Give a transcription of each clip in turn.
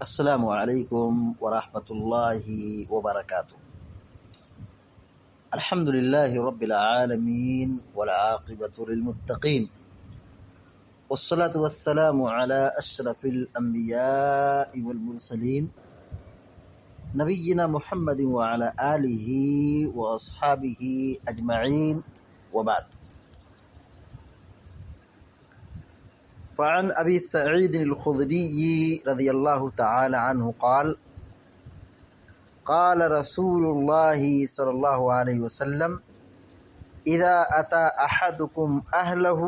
السلام علیکم ورحمۃ اللہ وبرکاتہ۔ الحمد للہ رب العالمین والعاقبۃ للمتقین والصلاة والسلام علی اشرف الانبیاء والمرسلین نبینا محمد وعلی آلہ واصحابہ اجمعین وبعد۔ فعن ابی سعید الخدری رضی اللہ تعالی عنہ قال قال رسول اللہ صلی اللہ علیہ وسلم اذا اتى احدكم اهله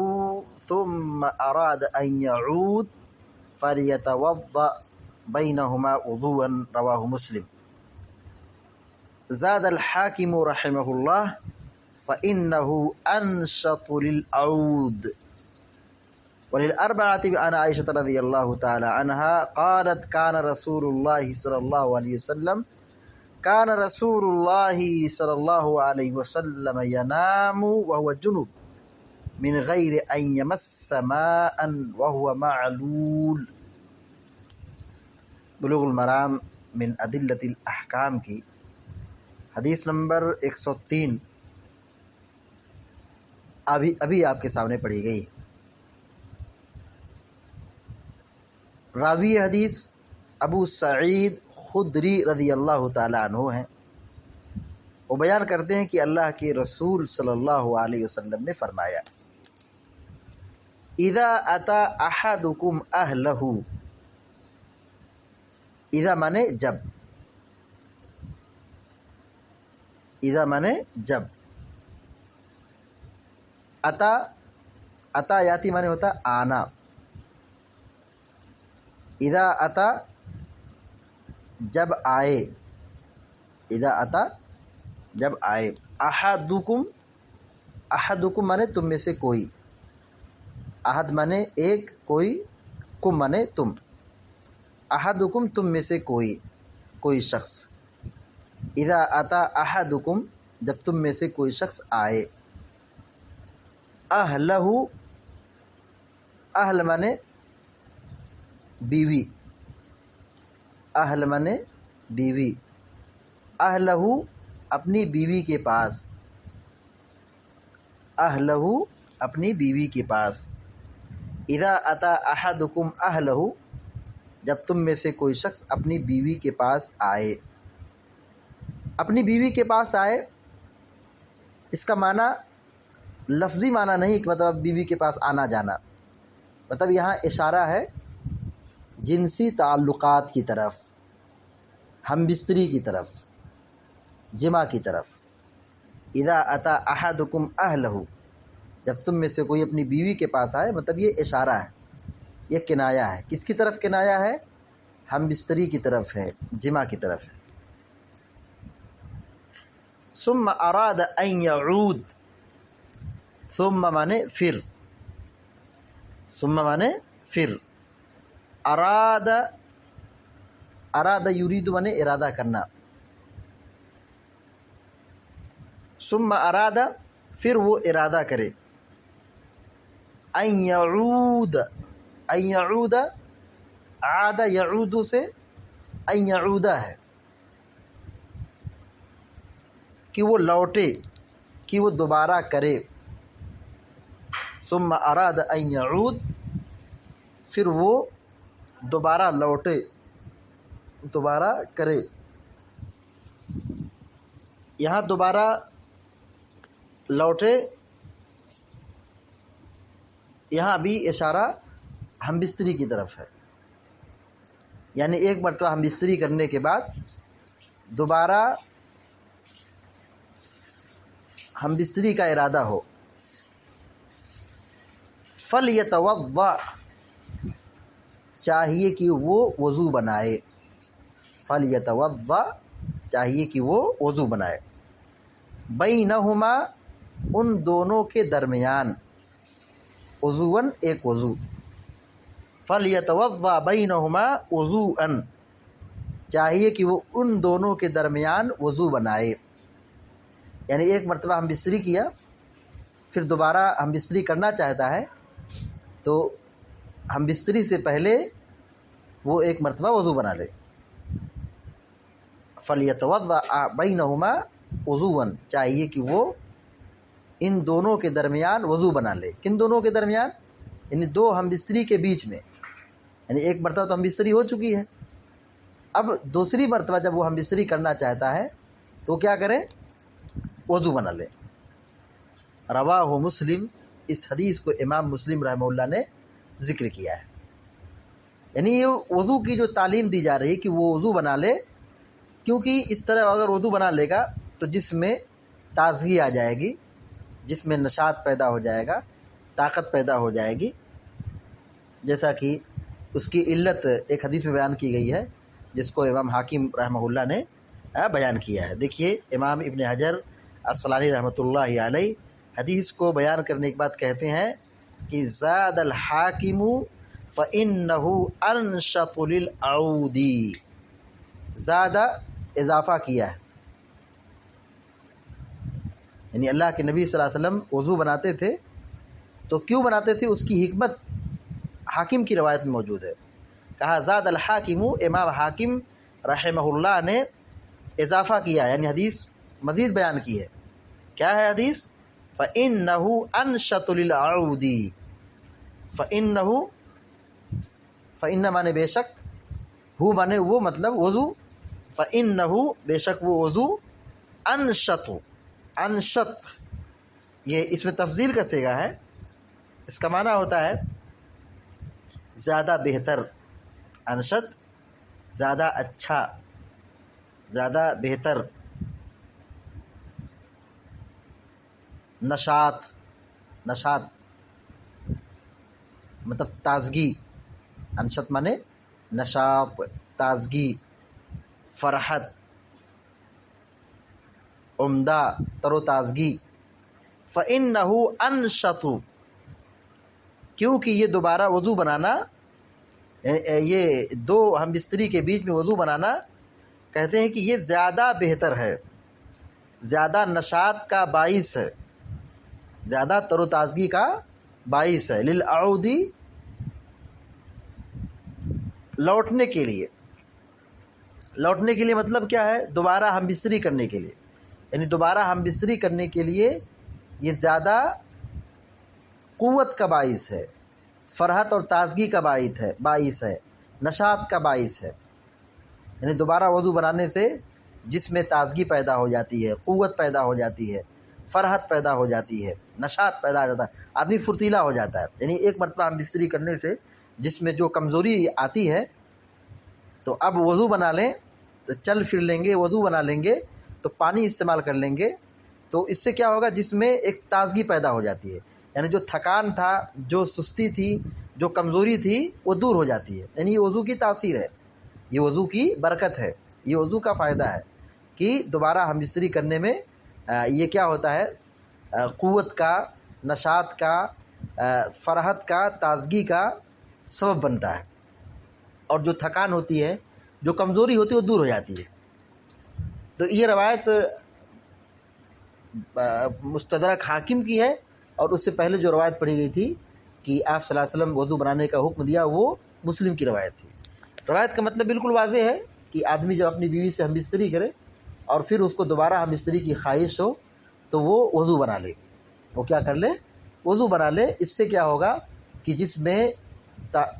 ثم اراد ان يعود فليتوضأ بينهما وضوءا رواه مسلم۔ زاد الحاکم رحمہ اللہ فإنه انشط للعود۔ وللأربعة عن عائشة رضی اللہ تعالی عنها قالت كان رسول الله صلی اللہ علیہ وسلم كان رسول الله صلی اللہ علیہ وسلم ينام وهو جنوب من غیر ان يمس ماء وهو معلول۔ بلوغ المرام من ادلۃ الاحکام کی حدیث نمبر 103 ابھی آپ کے سامنے پڑھی گئی۔ راوی حدیث ابو سعید خدری رضی اللہ تعالی عنہ ہیں۔ وہ بیان کرتے ہیں کہ اللہ کے رسول صلی اللہ علیہ وسلم نے فرمایا اذا اتا احدکم اہلہ، اذا مانے جب، اذا مانے جب، اتا یاتی مانے ہوتا آنا، اذا اتا جب آئے، اذا اتا جب آئے، احدکم، احدکم مانے تم میں سے کوئی، احد مانے ایک، کوئی، کم مانے تم، احدکم تم میں سے کوئی شخص، اذا اتا احدکم جب تم میں سے کوئی شخص آئے، اہلہ، اہل مانے بیوی، اہل مانے بیوی، اہلہ اپنی بیوی کے پاس، اہلہ اپنی بیوی کے پاس، اذا اتا احدکم اہلہ جب تم میں سے کوئی شخص اپنی بیوی کے پاس آئے۔ اپنی بیوی کے پاس آئے، اس کا معنی لفظی معنی نہیں کہ مطلب بیوی کے پاس آنا جانا، مطلب یہاں اشارہ ہے جنسی تعلقات کی طرف، ہم بستری کی طرف، جمع کی طرف۔ اذا اتا احدکم اہلہ جب تم میں سے کوئی اپنی بیوی کے پاس آئے، مطلب یہ اشارہ ہے، یہ کنایا ہے۔ کس کی طرف کنایا ہے؟ ہم بستری کی طرف ہے، جمع کی طرف ہے۔ ثم اراد ان یعود، ثم مانے پھر، ثم مانے پھر، اراد، اراد یرید مانے ارادہ کرنا، ثم اراد پھر وہ ارادہ کرے، ان یعود، ان یعود، عاد یعود سے ان یعودہ ہے کہ وہ لوٹے، کہ وہ دوبارہ کرے، ثم اراد ان یعود پھر وہ دوبارہ لوٹے، دوبارہ کرے۔ یہاں دوبارہ لوٹے، یہاں بھی اشارہ ہم بستری کی طرف ہے، یعنی ایک مرتبہ ہم بستری کرنے کے بعد دوبارہ ہم بستری کا ارادہ ہو۔ فَلْيَتَوَضَّأْ چاہیے کہ وہ وضو بنائے، فَلْيَتَوَضَّأْ چاہیے کہ وہ وضو بنائے، بینہما ان دونوں کے درمیان، وضوءً ایک وضو، فَلْيَتَوَضَّأْ بینہما وضوءً چاہیے کہ وہ ان دونوں کے درمیان وضو بنائے، یعنی ایک مرتبہ ہم بستری کیا، پھر دوبارہ ہم بستری کرنا چاہتا ہے تو ہم بستری سے پہلے وہ ایک مرتبہ وضو بنا لے. فَلْيَتَوَضَّأْ بَيْنَهُمَا وضوءً، چاہیے کہ وہ ان دونوں کے درمیان وضو بنا لے. کن دونوں کے درمیان؟ یعنی دو ہم بستری کے بیچ میں. یعنی ایک مرتبہ تو ہم بستری ہو چکی ہے، اب دوسری مرتبہ جب وہ ہم بستری کرنا چاہتا ہے تو کیا کرے؟ وضو بنا لے. رواہ مسلم، اس حدیث کو امام مسلم رحمہ اللہ نے ذکر کیا ہے. یعنی یہ وضو کی جو تعلیم دی جا رہی ہے کہ وہ وضو بنا لے، کیونکہ اس طرح اگر وضو بنا لے گا تو جسم میں تازگی آ جائے گی، جسم میں نشاط پیدا ہو جائے گا، طاقت پیدا ہو جائے گی. جیسا کہ اس کی علت ایک حدیث میں بیان کی گئی ہے جس کو امام حاکم رحمہ اللہ نے بیان کیا ہے. دیکھیے امام ابن حجر عسقلانی رحمۃ اللہ علیہ حدیث کو بیان کرنے کے بعد کہتے ہیں کہ زاد الحاکم فإنه انشط للعود. زیادہ اضافہ کیا ہے، یعنی اللہ کے نبی صلی اللہ علیہ وسلم وضو بناتے تھے تو کیوں بناتے تھے اس کی حکمت حاکم کی روایت میں موجود ہے. کہا زاد الحاکم، امام حاکم رحمہ اللہ نے اضافہ کیا، یعنی حدیث مزید بیان کی ہے. کیا ہے حدیث؟ فَإِنَّهُ أَنشَطُ لِلْعَوْدِ. فَإِنَّ مانے بے شک، ہو مانے وہ مطلب وضو، فَإِنَّهُ بے شک وہ وضو، انشط، انشط یہ اس میں تفضیل کا صیغہ ہے. اس کا معنی ہوتا ہے زیادہ بہتر. انشط زیادہ اچھا، زیادہ بہتر. نشاط، نشاط مطلب تازگی. انشط مانے نشاط، تازگی، فرحت، عمدہ، تر و تازگی. فَإِنَّهُ أَنشَطُ، کیونکہ یہ دوبارہ وضو بنانا، یہ دو ہم بستری کے بیچ میں وضو بنانا کہتے ہیں کہ یہ زیادہ بہتر ہے، زیادہ نشاط کا باعث ہے، زیادہ تر و تازگی کا باعث ہے. للعود، لوٹنے کے لیے. لوٹنے کے لیے مطلب کیا ہے؟ دوبارہ ہم بستری کرنے کے لیے. یعنی دوبارہ ہم بستری کرنے کے لیے یہ زیادہ قوت کا باعث ہے، فرحت اور تازگی کا باعث ہے، نشاط کا باعث ہے. یعنی دوبارہ وضو بنانے سے جسم میں تازگی پیدا ہو جاتی ہے، قوت پیدا ہو جاتی ہے، فرحت پیدا ہو جاتی ہے، نشاط پیدا ہو جاتا ہے، آدمی فرتیلا ہو جاتا ہے. یعنی ایک مرتبہ ہم بستری کرنے سے جس میں جو کمزوری آتی ہے تو اب وضو بنا لیں تو چل پھر لیں گے، وضو بنا لیں گے تو پانی استعمال کر لیں گے تو اس سے کیا ہوگا؟ جس میں ایک تازگی پیدا ہو جاتی ہے. یعنی جو تھکان تھا، جو سستی تھی، جو کمزوری تھی وہ دور ہو جاتی ہے. یعنی یہ وضو کی تاثیر ہے، یہ وضو کی برکت ہے، یہ وضو کا فائدہ ہے کہ دوبارہ ہم بستری کرنے میں یہ کیا ہوتا ہے؟ قوت کا، نشاط کا، فرحت کا، تازگی کا سبب بنتا ہے. اور جو تھکان ہوتی ہے، جو کمزوری ہوتی ہے وہ دور ہو جاتی ہے. تو یہ روایت مستدرک حاکم کی ہے، اور اس سے پہلے جو روایت پڑھی گئی تھی کہ آپ صلی اللہ علیہ وسلم وضو بنانے کا حکم دیا، وہ مسلم کی روایت تھی. روایت کا مطلب بالکل واضح ہے کہ آدمی جب اپنی بیوی سے ہم بستری کرے اور پھر اس کو دوبارہ ہم بستری کی خواہش ہو تو وہ وضو بنا لے. وہ کیا کر لے؟ وضو بنا لے. اس سے کیا ہوگا کہ جسم میں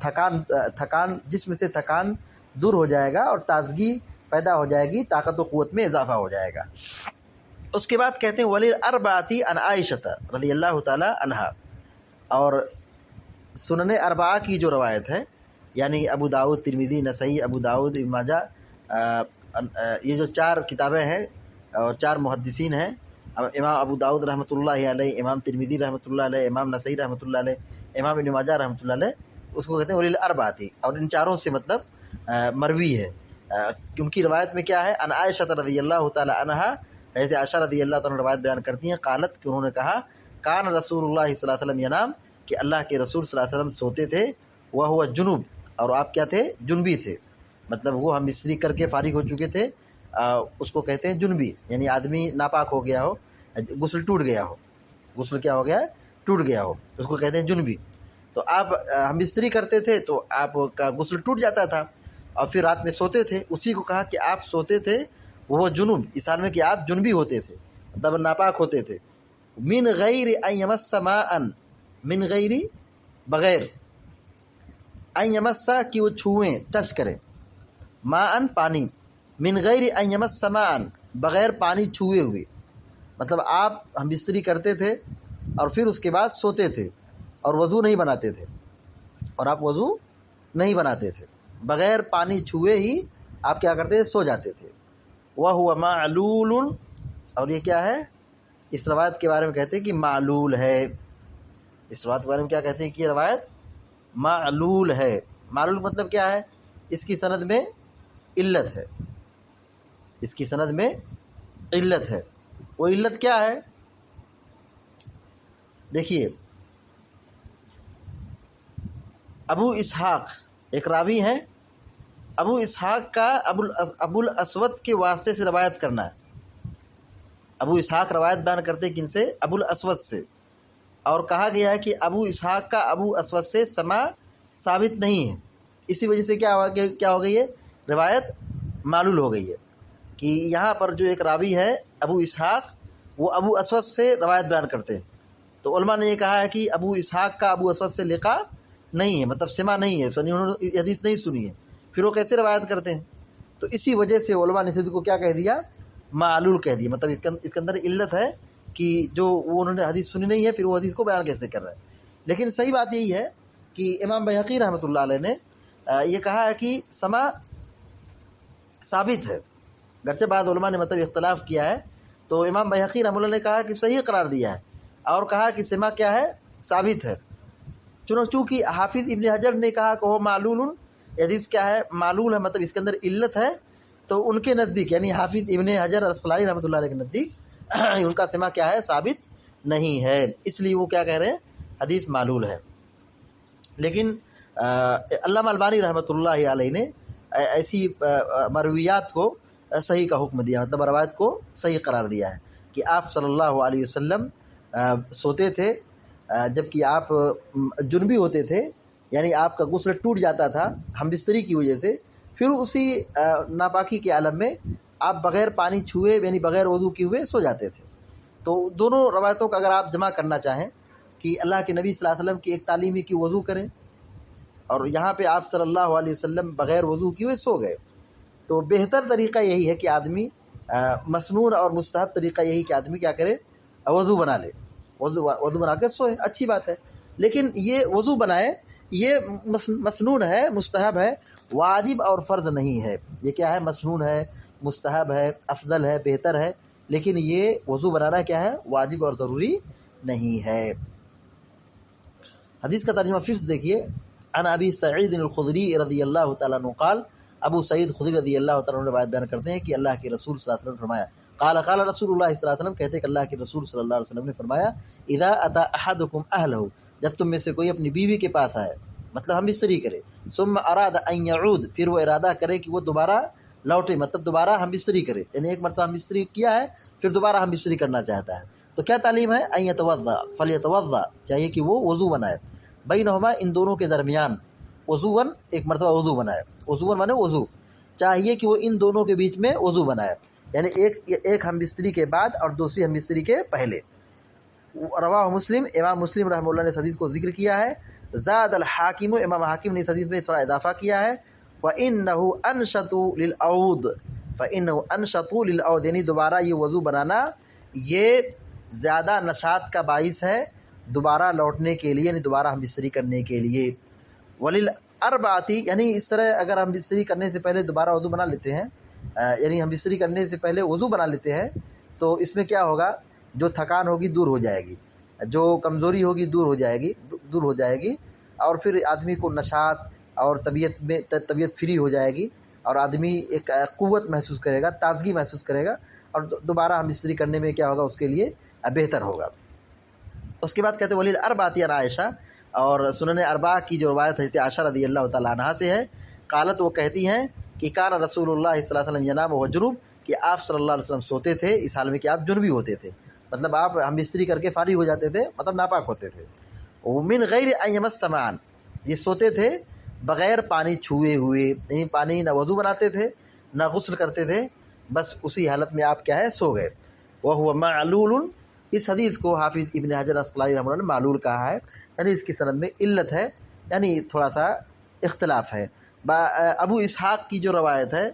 تھکان جسم سے تھکان دور ہو جائے گا اور تازگی پیدا ہو جائے گی، طاقت و قوت میں اضافہ ہو جائے گا. اس کے بعد کہتے ہیں وَلِلْأَرْبَعَةِ عَنْ عَائِشَةَ رضی اللہ تعالی عنہا. اور سنن اربعہ کی جو روایت ہے، یعنی ابو داؤد، ترمذی، نسائی، ابو داؤد، ابن ماجہ، یہ جو چار کتابیں ہیں اور چار محدثین ہیں، امام ابو داؤد رحمۃ اللہ علیہ، امام ترمذی رحمۃ اللہ علیہ، امام نسائی رحمۃ اللہ علیہ، امام ابن ماجہ رحمۃ اللہ علیہ، اس کو کہتے ہیں وَلِلْأَرْبَعَةِ. اور ان چاروں سے مطلب مروی ہے. ان کی روایت میں کیا ہے؟ عن عائشہ رضی اللہ تعالی عنہا، حضرت عائشہ رضی اللہ تعالیٰ روایت بیان کرتی ہیں، قالت کہ انہوں نے کہا کان رسول اللہ صلی اللہ علیہ وسلم ینام، کہ اللہ کے رسول صلی اللہ علیہ وسلم سوتے تھے، وہ ہوا جنوب، اور آپ کیا تھے؟ جنبی تھے. مطلب وہ ہم بستری کر کے فارغ ہو چکے تھے، اس کو کہتے ہیں جنبی. یعنی آدمی ناپاک ہو گیا ہو، غسل ٹوٹ گیا ہو، غسل کیا ہو گیا؟ ٹوٹ گیا ہو، اس کو کہتے ہیں جنبی. تو آپ ہم بستری کرتے تھے تو آپ کا غسل ٹوٹ جاتا تھا اور پھر رات میں سوتے تھے. اسی کو کہا کہ آپ سوتے تھے وہ جنوب، اس حال میں کہ آپ جنبی ہوتے تھے، مطلب ناپاک ہوتے تھے. من غیر ان یمس ماء، من غیر بغیر، ان یمسا کہ وہ چھوئیں ٹچ کریں، ماء پانی، من غیر ان یمس ماء بغیر پانی چھوئے ہوئے. مطلب آپ ہم بستری کرتے تھے اور پھر اس کے بعد سوتے تھے اور وضو نہیں بناتے تھے، اور آپ وضو نہیں بناتے تھے، بغیر پانی چھوئے ہی آپ کیا کرتے تھے؟ سو جاتے تھے. وَهُوَ مَعْلُولٌ، اور یہ کیا ہے؟ اس روایت کے بارے میں کہتے ہیں کہ معلول ہے. اس روایت کے بارے میں کیا کہتے ہیں کہ یہ روایت معلول ہے. معلول مطلب کیا ہے؟ اس کی سند میں علت ہے، اس کی سند میں علت ہے. وہ علت کیا ہے؟ دیکھیے، ابو اسحاق ایک راوی ہیں، ابو اسحاق کا ابو الاسود کے واسطے سے روایت کرنا ہے. ابو اسحاق روایت بیان کرتے کن سے؟ ابو الاسود سے. اور کہا گیا ہے کہ ابو اسحاق کا ابو اسود سے سماع ثابت نہیں ہے، اسی وجہ سے کیا ہو گئی ہے؟ روایت معلول ہو گئی ہے. کہ یہاں پر جو ایک راوی ہے ابو اسحاق، وہ ابو اسود سے روایت بیان کرتے ہیں. تو علماء نے یہ کہا ہے کہ ابو اسحاق کا ابو اسود سے لقا نہیں ہے، مطلب سماع نہیں ہے، انہوں نے حدیث نہیں سنی ہے، پھر وہ کیسے روایت کرتے ہیں؟ تو اسی وجہ سے علماء نے اس کو کیا کہہ دیا؟ معلول کہہ دیا. مطلب اس کے اندر علت ہے کہ جو وہ انہوں نے حدیث سنی نہیں ہے، پھر وہ حدیث کو بیان کیسے کر رہے ہیں. لیکن صحیح بات یہی ہے کہ امام بیہقی رحمۃ اللہ علیہ نے یہ کہا ہے کہ سماع ثابت ہے، گرچہ بعض علماء نے مطلب اختلاف کیا ہے. تو امام بیہقی رحمۃ اللہ نے کہا کہ صحیح قرار دیا ہے اور کہا کہ سماع کیا ہے؟ ثابت ہے. چونکہ حافظ ابن حجر نے کہا کہ وہ معلول، حدیث کیا ہے؟ معلول ہے، مطلب اس کے اندر علت ہے. تو ان کے نزدیک، یعنی حافظ ابن حجر اسقلانی رحمۃ اللہ علیہ کے نزدیک ان کا سماع کیا ہے؟ ثابت نہیں ہے، اس لیے وہ کیا کہہ رہے ہیں؟ حدیث معلول ہے. لیکن علامہ البانی رحمۃ اللہ علیہ نے ایسی مرویات کو صحیح کا حکم دیا، مطلب روایت کو صحیح قرار دیا ہے کہ آپ صلی اللہ علیہ وسلم سوتے تھے جبکہ آپ جنبی ہوتے تھے، یعنی آپ کا غسل ٹوٹ جاتا تھا ہم بستری کی وجہ سے، پھر اسی ناپاکی کے عالم میں آپ بغیر پانی چھوئے یعنی بغیر وضو کیے ہوئے سو جاتے تھے. تو دونوں روایتوں کا اگر آپ جمع کرنا چاہیں کہ اللہ کے نبی صلی اللہ علیہ وسلم کی ایک تعلیم ہے کہ وضو کریں، اور یہاں پہ آپ صلی اللہ علیہ وسلم بغیر وضو کیے ہوئے سو گئے، تو بہتر طریقہ یہی ہے کہ آدمی مسنون اور مستحب طریقہ یہی کہ آدمی کیا کرے؟ وضو بنا لے، وضو بنا کے سوئے، اچھی بات ہے. لیکن یہ وضو بنائے یہ مسنون ہے، مستحب ہے، واجب اور فرض نہیں ہے. یہ کیا ہے؟ مسنون ہے، مستحب ہے، افضل ہے، بہتر ہے، لیکن یہ وضو بنانا کیا ہے؟ واجب اور ضروری نہیں ہے. حدیث کا ترجمہ پھر سے دیکھیے. عن ابی سعید الخدری رضی اللہ تعالیٰ عنہ قال، ابو سعید خدری رضی اللہ تعالیٰ عنہ روایت بیان کرتے ہیں کہ اللہ کے رسول صلی اللہ علیہ وسلم نے فرمایا، قال رسول اللہ صلی اللہ علیہ وسلم، کہتے ہیں کہ اللہ کے رسول صلی اللہ علیہ وسلم نے فرمایا، اذا اتی احدکم اہلہ، جب تم میں سے کوئی اپنی بیوی کے پاس آئے، مطلب ہم بستری کرے، ثم اراد ان یعود، پھر وہ ارادہ کرے کہ وہ دوبارہ لوٹے، مطلب دوبارہ ہم بستری کرے، یعنی ایک مرتبہ ہم بستری کیا ہے پھر دوبارہ ہم بستری کرنا چاہتا ہے، تو کیا تعلیم ہے؟ ان یتوضا فلیتوضا، چاہیے کہ وہ وضو بنائے، بینہما، ان دونوں کے درمیان، وضوًا، ایک مرتبہ وضو بنائے، وضوًا مانے وضو، چاہیے کہ وہ ان دونوں کے بیچ میں وضو بنائے، یعنی ایک ہم بستری کے بعد اور دوسری ہم بستری کے پہلے. رواہ مسلم، امام مسلم رحمہ اللہ نے اس حدیث کو ذکر کیا ہے. زاد الحاکم، امام حاکم نے اس حدیث میں تھوڑا اضافہ کیا ہے، فَإِنَّهُ أَنْشَطُ لِلْعَوْدِ، فَإِنَّهُ أَنْشَطُ لِلْعَوْدِ، یعنی دوبارہ یہ وضو بنانا یہ زیادہ نشاط کا باعث ہے دوبارہ لوٹنے کے لیے، یعنی دوبارہ ہم بستری کرنے کے لیے. وَلِلْأَرْبَعَةِ، یعنی اس طرح اگر ہم بستری کرنے سے پہلے دوبارہ وضو بنا لیتے ہیں، یعنی ہم بستری کرنے سے پہلے وضو بنا لیتے ہیں، تو اس میں کیا ہوگا؟ جو تھکان ہوگی دور ہو جائے گی، جو کمزوری ہوگی دور ہو جائے گی، اور پھر آدمی کو نشاط اور طبیعت فری ہو جائے گی، اور آدمی ایک قوت محسوس کرے گا، تازگی محسوس کرے گا، اور دوبارہ ہم بستری کرنے میں کیا ہوگا؟ اس کے لیے بہتر ہوگا. اس کے بعد کہتے ہیں وَلِلْأَرْبَعَةِ عن عائشہ، اور سنن اربعہ کی جو روایت حضرت عائشہ رضی اللہ تعالیٰ عنہا سے ہے، قالت، وہ کہتی ہیں کہ کان رسول اللہ صلی اللہ علیہ وسلم ینام وهو جنوب، کہ آپ صلی اللہ علیہ وسلم سوتے تھے اس حال میں کہ آپ جنبی ہوتے تھے، مطلب آپ ہم بستری کر کے فارغ ہو جاتے تھے، مطلب ناپاک ہوتے تھے. من غیر ان یمس معاً، یہ سوتے تھے بغیر پانی چھوئے ہوئے، یعنی پانی نہ وضو بناتے تھے نہ غسل کرتے تھے، بس اسی حالت میں آپ کیا ہے سو گئے. وہو معلول، اس حدیث کو حافظ ابن حجر عسقلانی رحمۃ اللہ نے معلول کہا ہے، یعنی اس کی سند میں علت ہے، یعنی تھوڑا سا اختلاف ہے. ابو اسحاق کی جو روایت ہے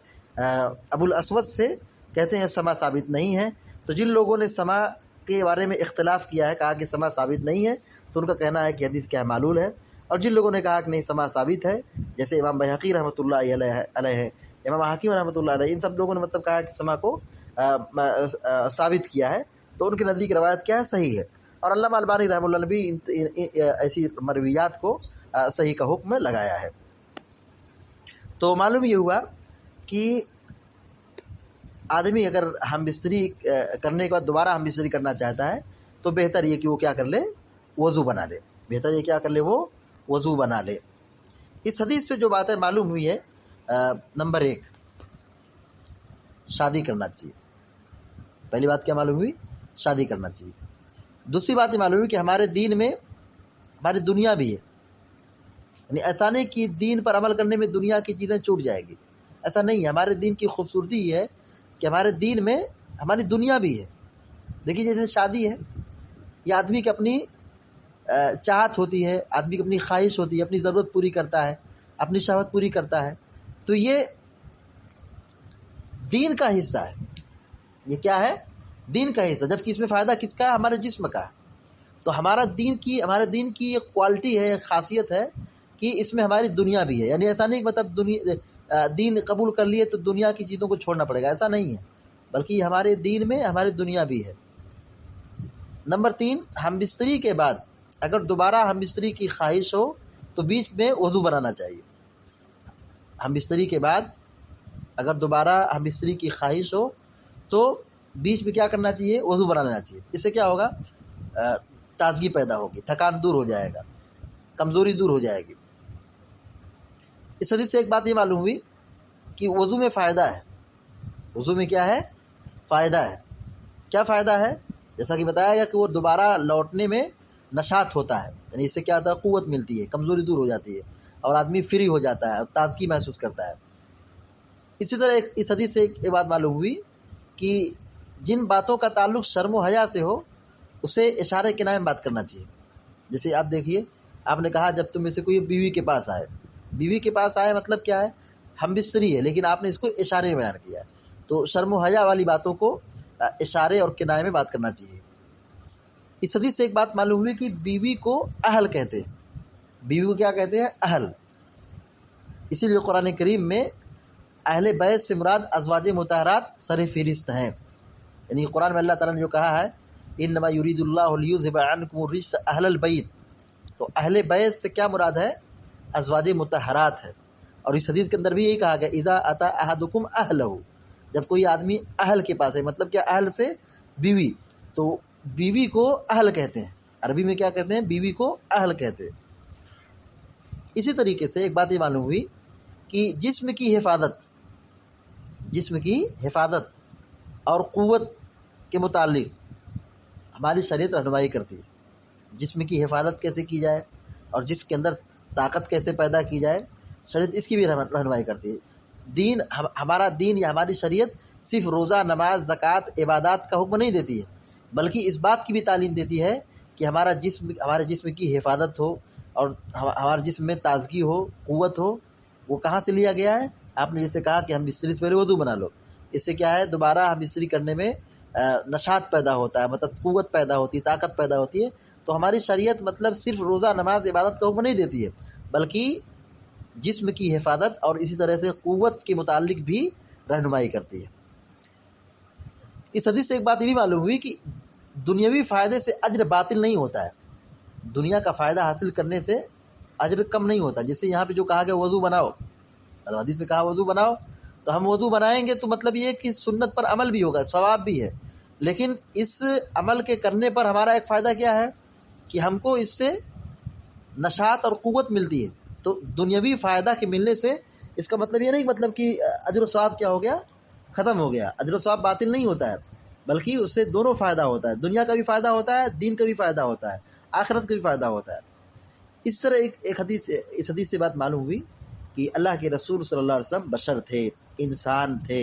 ابو الاسود سے، کہتے ہیں سما ثابت نہیں ہے. تو جن لوگوں نے سما کے بارے میں اختلاف کیا ہے، کہا کہ سما ثابت نہیں ہے، تو ان کا کہنا ہے کہ حدیث کیا ہے معلول ہے. اور جن لوگوں نے کہا کہ نہیں سما ثابت ہے، جیسے امام بحقی رحمۃ اللہ علیہ، امام حاکم رحمۃ اللہ علیہ، ان سب لوگوں نے مطلب کہا کہ سما کو ثابت کیا ہے، تو ان کے نزدیک روایت کیا ہے صحیح ہے. اور علامہ البانی رحمۃ اللہ نے بھی ایسی مرویات کو صحیح کا حکم لگایا ہے. تو معلوم یہ ہوا کہ آدمی اگر ہم بستری کرنے کے بعد دوبارہ ہم بستری کرنا چاہتا ہے تو بہتر یہ کہ وہ کیا کر لے، وضو بنا لے. بہتر یہ کیا کر لے، وہ وضو بنا لے. اس حدیث سے جو باتیں معلوم ہوئی ہے، نمبر 1 شادی کرنا چاہیے. پہلی بات کیا معلوم ہوئی؟ شادی کرنا چاہیے. دوسری بات یہ معلوم ہوئی کہ ہمارے دین میں ہماری دنیا بھی ہے، یعنی ایسا نہیں کہ دین پر عمل کرنے میں دنیا کی چیزیں چھوٹ جائے گی، ایسا نہیں ہے. ہمارے دین کی خوبصورتی یہ ہے کہ ہمارے دین میں ہماری دنیا بھی ہے. دیکھیے جیسے شادی ہے، یہ آدمی کی اپنی چاہت ہوتی ہے، آدمی کی اپنی خواہش ہوتی ہے، اپنی ضرورت پوری کرتا ہے، اپنی شہوت پوری کرتا ہے. تو یہ دین کا حصہ ہے. یہ کیا ہے؟ دین کا حصہ. جبکہ اس میں فائدہ کس کا ہے؟ ہمارے جسم کا ہے. تو ہمارے دین کی ایک کوالٹی ہے، ایک خاصیت ہے کہ اس میں ہماری دنیا بھی ہے. یعنی ایسا نہیں کہ مطلب دین قبول کر لیے تو دنیا کی چیزوں کو چھوڑنا پڑے گا، ایسا نہیں ہے، بلکہ ہمارے دین میں ہماری دنیا بھی ہے. نمبر 3، ہم بستری کے بعد اگر دوبارہ ہم بستری کی خواہش ہو تو بیچ میں وضو بنانا چاہیے. ہم بستری کے بعد اگر دوبارہ ہم بستری کی خواہش ہو تو بیچ میں کیا کرنا چاہیے؟ وضو بنا لینا چاہیے. اس سے کیا ہوگا؟ تازگی پیدا ہوگی، تھکان دور ہو جائے گا، کمزوری دور ہو جائے گی. اس حدیث سے ایک بات یہ معلوم ہوئی کہ وضو میں فائدہ ہے. وضو میں کیا ہے؟ فائدہ ہے. کیا فائدہ ہے؟ جیسا کہ بتایا گیا کہ وہ دوبارہ لوٹنے میں نشاط ہوتا ہے، یعنی اس سے کیا ہوتا ہے؟ قوت ملتی ہے، کمزوری دور ہو جاتی ہے اور آدمی فری ہو جاتا ہے اور تازگی محسوس کرتا ہے. اسی طرح اس حدیث سے ایک بات معلوم ہوئی کہ جن باتوں کا تعلق شرم و حیا سے ہو اسے اشارے کنایے میں بات کرنا چاہیے. جیسے آپ دیکھیے، آپ نے کہا جب تم میں سے کوئی بیوی کے پاس آئے، بیوی کے پاس آئے مطلب کیا ہے؟ ہم بستری ہے، لیکن آپ نے اس کو اشارے میں بیان کیا ہے. تو شرم و حیا والی باتوں کو اشارے اور کنایے میں بات کرنا چاہیے. اس حدیث سے ایک بات معلوم ہوئی کہ بیوی کو اہل کہتے ہیں. بیوی کو کیا کہتے ہیں؟ اہل. اسی لیے قرآن کریم میں اہل بیت سے مراد ازواج مطہرات سر فہرست ہیں. یعنی قرآن میں اللہ تعالیٰ نے جو کہا ہے انما یرید اللہ لیذھب عنکم الرجس اہل البیت، تو اہل بیت سے کیا مراد ہے؟ ازواج مطہرات ہے. اور اس حدیث کے اندر بھی یہی کہا گیا اذا اتی احدکم اہلہ، جب کوئی آدمی اہل کے پاس ہے، مطلب کیا؟ اہل سے بیوی. تو بیوی کو اہل کہتے ہیں، عربی میں کیا کہتے ہیں؟ بیوی کو اہل کہتے ہیں. اسی طریقے سے ایک بات یہ معلوم ہوئی کہ جسم کی حفاظت اور قوت کے متعلق ہماری شریعت رہنمائی کرتی ہے. جسم کی حفاظت کیسے کی جائے اور جس کے اندر طاقت کیسے پیدا کی جائے، شریعت اس کی بھی رہنمائی کرتی ہے. ہمارا دین یا ہماری شریعت صرف روزہ، نماز، زکوٰۃ، عبادات کا حکم نہیں دیتی ہے، بلکہ اس بات کی بھی تعلیم دیتی ہے کہ ہمارے جسم کی حفاظت ہو اور ہمارے جسم میں تازگی ہو، قوت ہو. وہ کہاں سے لیا گیا ہے؟ آپ نے جیسے کہا کہ ہم بستری سے پہلے وضو بنا لو. اس سے کیا ہے؟ دوبارہ ہم بستری کرنے میں نشاط پیدا ہوتا ہے، مطلب قوت پیدا ہوتی ہے، طاقت پیدا ہوتی ہے. تو ہماری شریعت مطلب صرف روزہ، نماز، عبادت کا حکم نہیں دیتی ہے، بلکہ جسم کی حفاظت اور اسی طرح سے قوت کے متعلق بھی رہنمائی کرتی ہے. اس حدیث سے ایک بات یہ بھی معلوم ہوئی کہ دنیاوی فائدے سے اجر باطل نہیں ہوتا ہے. دنیا کا فائدہ حاصل کرنے سے اجر کم نہیں ہوتا. جس سے یہاں پہ جو کہا گیا وضو بناؤ، حدیث میں کہا وضو بناؤ، تو ہم وضو بنائیں گے تو مطلب یہ کہ سنت پر عمل بھی ہوگا، ثواب بھی ہے. لیکن اس عمل کے کرنے پر ہمارا ایک فائدہ کیا ہے کہ ہم کو اس سے نشاط اور قوت ملتی ہے. تو دنیاوی فائدہ کے ملنے سے اس کا مطلب یہ نہیں مطلب کہ اجر و ثواب کیا ہو گیا؟ ختم ہو گیا. اجر و ثواب باطل نہیں ہوتا ہے، بلکہ اس سے دونوں فائدہ ہوتا ہے. دنیا کا بھی فائدہ ہوتا ہے، دین کا بھی فائدہ ہوتا ہے، آخرت کا بھی فائدہ ہوتا ہے. اس طرح ایک حدیث، اس حدیث سے بات معلوم ہوئی کہ اللہ کے رسول صلی اللہ علیہ وسلم بشر تھے، انسان تھے.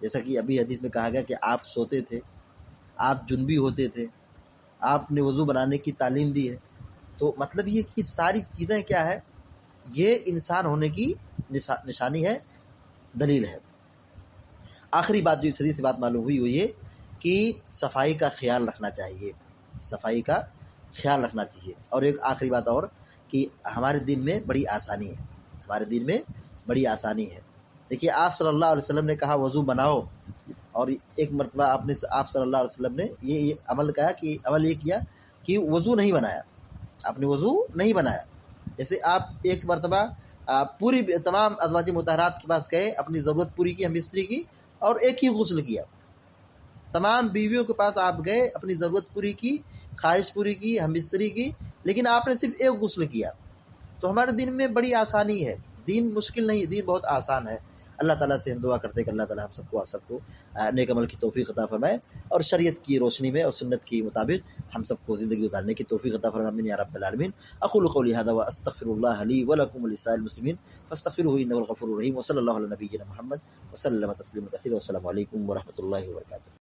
جیسا کہ ابھی حدیث میں کہا گیا کہ آپ سوتے تھے، آپ جنبی ہوتے تھے، آپ نے وضو بنانے کی تعلیم دی ہے. تو مطلب یہ کہ ساری چیزیں کیا ہے، یہ انسان ہونے کی نشانی ہے، دلیل ہے. آخری بات جو اس حدیث سے بات معلوم ہوئی وہ یہ کہ صفائی کا خیال رکھنا چاہیے، صفائی کا خیال رکھنا چاہیے. اور ایک آخری بات اور کہ ہمارے دین میں بڑی آسانی ہے، ہمارے دین میں بڑی آسانی ہے. دیکھیے آپ صلی اللہ علیہ وسلم نے کہا وضو بناؤ، اور ایک مرتبہ آپ صلی اللہ علیہ وسلم نے یہ عمل کہا کہ عمل یہ کیا کہ وضو نہیں بنایا، آپ نے وضو نہیں بنایا. جیسے آپ ایک مرتبہ پوری تمام ازواج مطہرات کے پاس گئے، اپنی ضرورت پوری کی، ہم استری کی، اور ایک ہی غسل کیا. تمام بیویوں کے پاس آپ گئے، اپنی ضرورت پوری کی، خواہش پوری کی، ہم استری کی، لیکن آپ نے صرف ایک غسل کیا. تو ہمارے دین میں بڑی آسانی ہے، دین مشکل نہیں، دین بہت آسان ہے. اللہ تعالیٰ سے ہم دعا کرتے ہیں کہ اللہ تعالیٰ ہم سب کو آپ سب کو نیک عمل کی توفیق عطا فرمائے، اور شریعت کی روشنی میں اور سنت کی مطابق ہم سب کو زندگی گزارنے کی توفیق عطا فرمائے. آمین یا رب العالمین. اقول قولی هذا واستغفر الله لي ولكم ولسائر المسلمين فاستغفروه انه الغفور الرحيم. وصلى الله على نبينا محمد وسلم تسليما كثيرا. والسلام علیکم ورحمۃ اللہ وبرکاتہ.